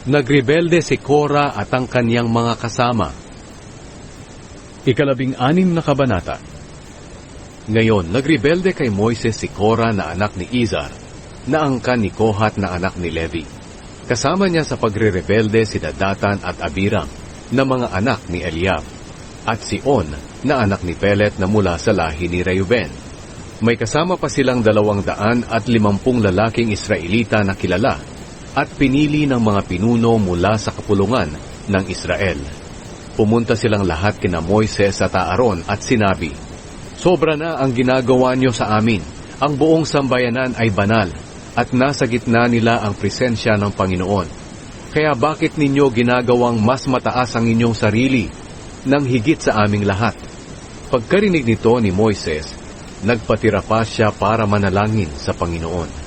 Nagrebelde si Kora at ang kaniyang mga kasama. 16 na kabanata. Ngayon, nagrebelde kay Moises si Kora na anak ni Izar, na angkan ni Kohat na anak ni Levi. Kasama niya sa pagre-rebelde si Datan at Abiram, na mga anak ni Eliab, at si On, na anak ni Pelet na mula sa lahi ni Reuben. May kasama pa silang 250 lalaking Israelita na kilala, at pinili ng mga pinuno mula sa kapulungan ng Israel. Pumunta silang lahat kina Moises at Aaron at sinabi, "Sobra na ang ginagawa niyo sa amin. Ang buong sambayanan ay banal, at nasa gitna nila ang presensya ng Panginoon. Kaya bakit ninyo ginagawang mas mataas ang inyong sarili nang higit sa aming lahat?" Pagkarinig nito ni Moises, nagpatira pa siya para manalangin sa Panginoon.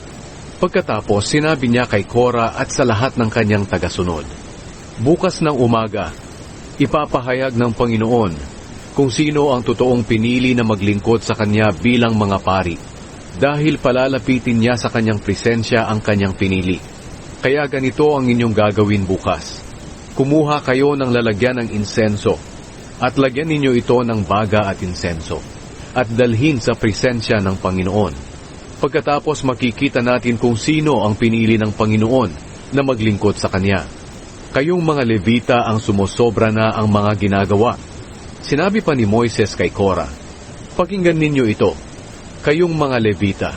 Pagkatapos, sinabi niya kay Kora at sa lahat ng kanyang tagasunod, "Bukas ng umaga, ipapahayag ng Panginoon kung sino ang totoong pinili na maglingkod sa kanya bilang mga pari, dahil palalapitin niya sa kanyang presensya ang kanyang pinili. Kaya ganito ang inyong gagawin bukas. Kumuha kayo ng lalagyan ng insenso, at lagyan ninyo ito ng baga at insenso, at dalhin sa presensya ng Panginoon. Pagkatapos makikita natin kung sino ang pinili ng Panginoon na maglingkod sa Kanya. Kayong mga Levita ang sumusobra na ang mga ginagawa." Sinabi pa ni Moises kay Kora, "Pakinggan ninyo ito, kayong mga Levita.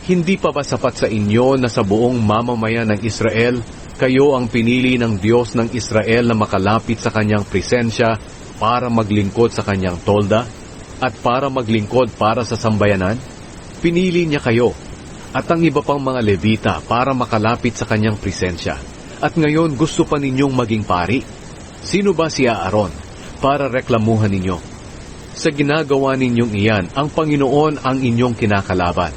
Hindi pa ba sapat sa inyo na sa buong mamamayan ng Israel, kayo ang pinili ng Diyos ng Israel na makalapit sa Kanyang presensya para maglingkod sa Kanyang tolda at para maglingkod para sa sambayanan? Pinili niya kayo at ang iba pang mga Levita para makalapit sa Kanyang presensya. At ngayon gusto pa ninyong maging pari? Sino ba si Aaron para reklamuhan ninyo? Sa ginagawa ninyong iyan, ang Panginoon ang inyong kinakalaban."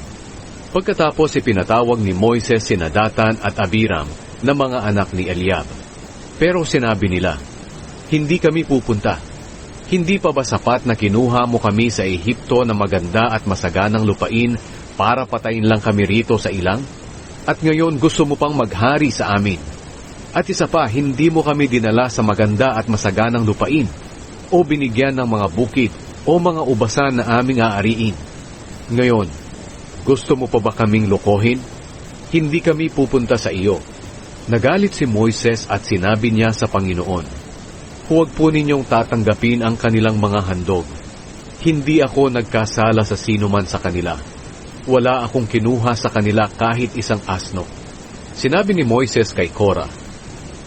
Pagkatapos ipinatawag ni Moises sina Datan at Abiram na mga anak ni Eliab. Pero sinabi nila, "Hindi kami pupunta. Hindi pa ba sapat na kinuha mo kami sa Ehipto na maganda at masaganang lupain para patayin lang kami rito sa ilang? At ngayon gusto mo pang maghari sa amin. At isa pa, hindi mo kami dinala sa maganda at masaganang lupain o binigyan ng mga bukid o mga ubasan na aming aariin. Ngayon, gusto mo pa ba kaming lokohin? Hindi kami pupunta sa iyo." Nagalit si Moises at sinabi niya sa Panginoon, "Huwag po ninyong tatanggapin ang kanilang mga handog. Hindi ako nagkasala sa sino man sa kanila. Wala akong kinuha sa kanila kahit isang asno." Sinabi ni Moises kay Kora,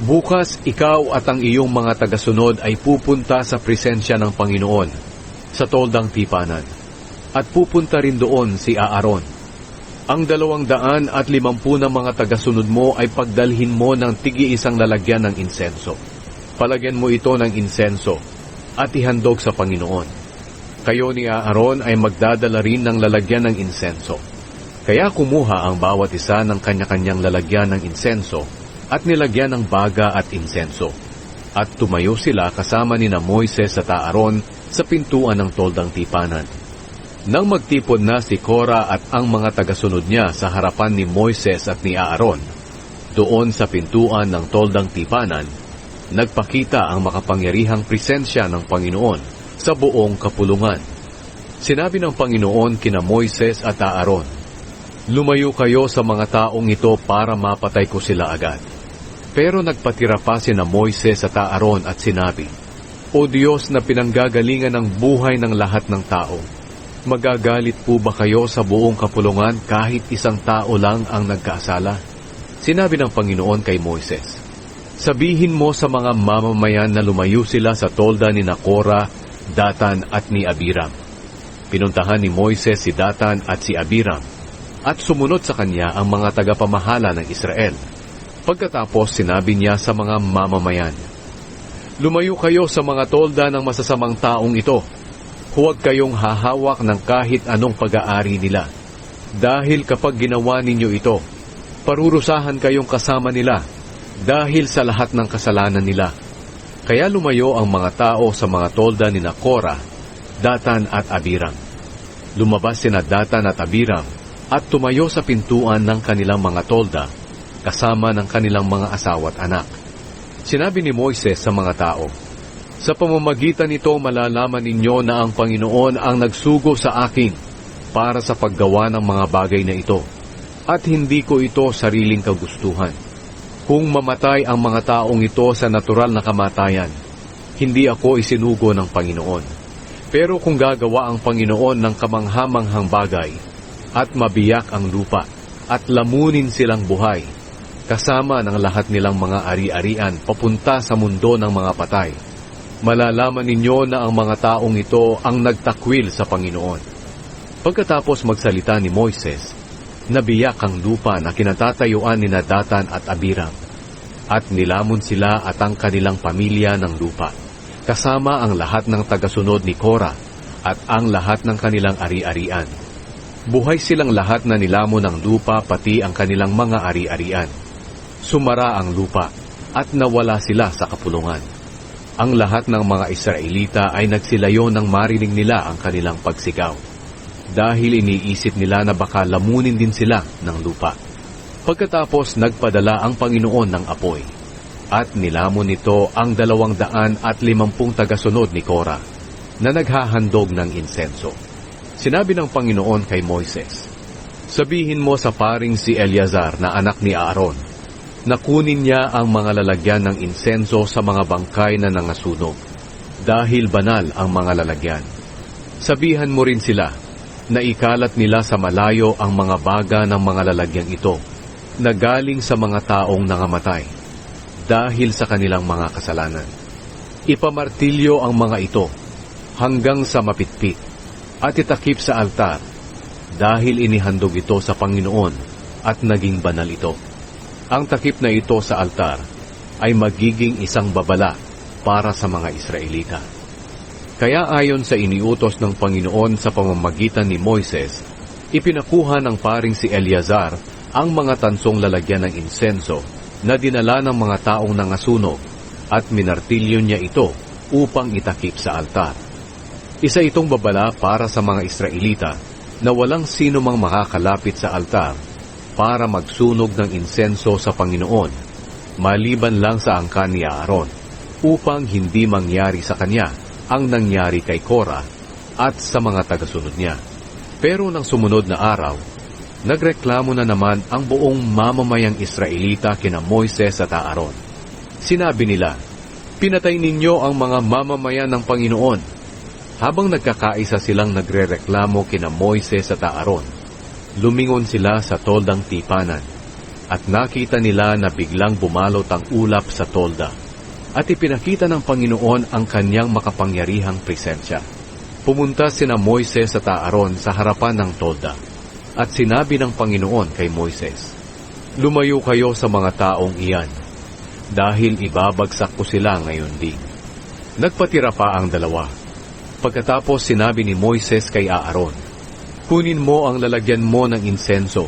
"Bukas ikaw at ang iyong mga tagasunod ay pupunta sa presensya ng Panginoon sa toldang tipanan, at pupunta rin doon si Aaron. Ang 250 na mga tagasunod mo ay pagdalhin mo ng tig-iisang lalagyan ng insenso. Palagyan mo ito ng insenso at ihandog sa Panginoon. Kayo ni Aaron ay magdadala rin ng lalagyan ng insenso." Kaya kumuha ang bawat isa ng kanya-kanyang lalagyan ng insenso at nilagyan ng baga at insenso. At tumayo sila kasama nina Moises at Aaron sa pintuan ng toldang tipanan. Nang magtipon na si Kora at ang mga tagasunod niya sa harapan ni Moises at ni Aaron, doon sa pintuan ng toldang tipanan, nagpakita ang makapangyarihang presensya ng Panginoon sa buong kapulungan. Sinabi ng Panginoon kina Moises at Aaron, "Lumayo kayo sa mga taong ito para mapatay ko sila agad." Pero nagpatira pa sina Moises at Aaron at sinabi, "O Diyos na pinanggagalingan ng buhay ng lahat ng tao, magagalit po ba kayo sa buong kapulungan kahit isang tao lang ang nagkasala?" Sinabi ng Panginoon kay Moises, "Sabihin mo sa mga mamamayan na lumayo sila sa tolda ni Kora, Datan at ni Abiram." Pinuntahan ni Moises si Datan at si Abiram, at sumunod sa kanya ang mga tagapamahala ng Israel. Pagkatapos sinabi niya sa mga mamamayan, "Lumayo kayo sa mga tolda ng masasamang taong ito. Huwag kayong hahawak ng kahit anong pag-aari nila. Dahil kapag ginawa ninyo ito, parurusahan kayong kasama nila dahil sa lahat ng kasalanan nila." Kaya lumayo ang mga tao sa mga tolda ni Kora, Datan at Abiram. Lumabas sina Datan at Abiram at tumayo sa pintuan ng kanilang mga tolda kasama ng kanilang mga asawa at anak. Sinabi ni Moises sa mga tao, "Sa pamamagitan nito malalaman ninyo na ang Panginoon ang nagsugo sa akin para sa paggawa ng mga bagay na ito, at hindi ko ito sariling kagustuhan. Kung mamatay ang mga taong ito sa natural na kamatayan, hindi ako isinugo ng Panginoon. Pero kung gagawa ang Panginoon ng kamanghamanghang bagay, at mabiyak ang lupa, at lamunin silang buhay, kasama ng lahat nilang mga ari-arian papunta sa mundo ng mga patay, malalaman ninyo na ang mga taong ito ang nagtakwil sa Panginoon." Pagkatapos magsalita ni Moises, nabiyak ang lupa na kinatatayuan ni Datan at Abiram, at nilamon sila at ang kanilang pamilya ng lupa, kasama ang lahat ng tagasunod ni Korah at ang lahat ng kanilang ari-arian. Buhay silang lahat na nilamon ng lupa pati ang kanilang mga ari-arian. Sumara ang lupa at nawala sila sa kapulungan. Ang lahat ng mga Israelita ay nagsilayo nang marinig nila ang kanilang pagsigaw, dahil iniisip nila na baka lamunin din sila ng lupa. Pagkatapos nagpadala ang Panginoon ng apoy, at nilamon nito ang 250 tagasunod ni Korah na naghahandog ng insenso. Sinabi ng Panginoon kay Moises, "Sabihin mo sa paring si Eleazar na anak ni Aaron, na kunin niya ang mga lalagyan ng insenso sa mga bangkay na nangasunog, dahil banal ang mga lalagyan. Sabihan mo rin sila na ikalat nila sa malayo ang mga baga ng mga lalagyan ito, na galing sa mga taong nangamatay, dahil sa kanilang mga kasalanan. Ipamartilyo ang mga ito hanggang sa mapitpit, at itakip sa altar, dahil inihandog ito sa Panginoon at naging banal ito. Ang takip na ito sa altar ay magiging isang babala para sa mga Israelita." Kaya ayon sa iniutos ng Panginoon sa pamamagitan ni Moises, ipinakuha ng paring si Eleazar ang mga tansong lalagyan ng insenso na dinala ng mga taong nangasunog, at minartilyo niya ito upang itakip sa altar. Isa itong babala para sa mga Israelita na walang sino mang makakalapit sa altar para magsunog ng insenso sa Panginoon, maliban lang sa angkan ni Aaron, upang hindi mangyari sa kanya ang nangyari kay Korah at sa mga tagasunod niya. Pero nang sumunod na araw, nagreklamo na naman ang buong mamamayang Israelita kina Moises at Aaron. Sinabi nila, "Pinatay ninyo ang mga mamamayan ng Panginoon." Habang nagkakaisa silang nagrereklamo kina Moises at Aaron, lumingon sila sa toldang tipanan, at nakita nila na biglang bumalot ang ulap sa tolda, at ipinakita ng Panginoon ang kanyang makapangyarihang presensya. Pumunta sina Moises at Aaron sa harapan ng tolda, at sinabi ng Panginoon kay Moises, "Lumayo kayo sa mga taong iyan, dahil ibabagsak ko sila ngayon din." Nagpatira pa ang dalawa. Pagkatapos sinabi ni Moises kay Aaron, "Kunin mo ang lalagyan mo ng insenso,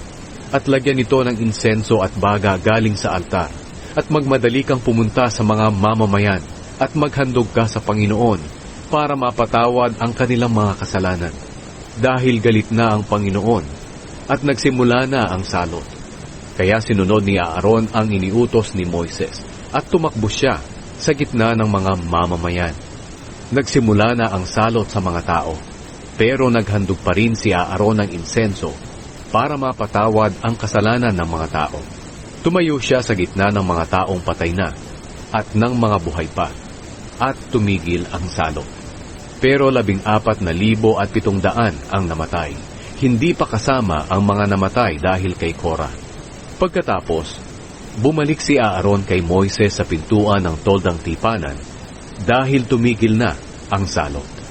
at lagyan ito ng insenso at baga galing sa altar, at magmadali kang pumunta sa mga mamamayan, at maghandog ka sa Panginoon para mapatawad ang kanilang mga kasalanan. Dahil galit na ang Panginoon, at nagsimula na ang salot." Kaya sinunod ni Aaron ang iniutos ni Moises, at tumakbo siya sa gitna ng mga mamamayan. Nagsimula na ang salot sa mga tao, pero naghandog pa rin si Aaron ng insenso para mapatawad ang kasalanan ng mga tao. Tumayo siya sa gitna ng mga taong patay na at ng mga buhay pa, at tumigil ang salot. Pero 14,700 ang namatay, hindi pa kasama ang mga namatay dahil kay Korah. Pagkatapos, bumalik si Aaron kay Moises sa pintuan ng toldang tipanan, dahil tumigil na ang salot.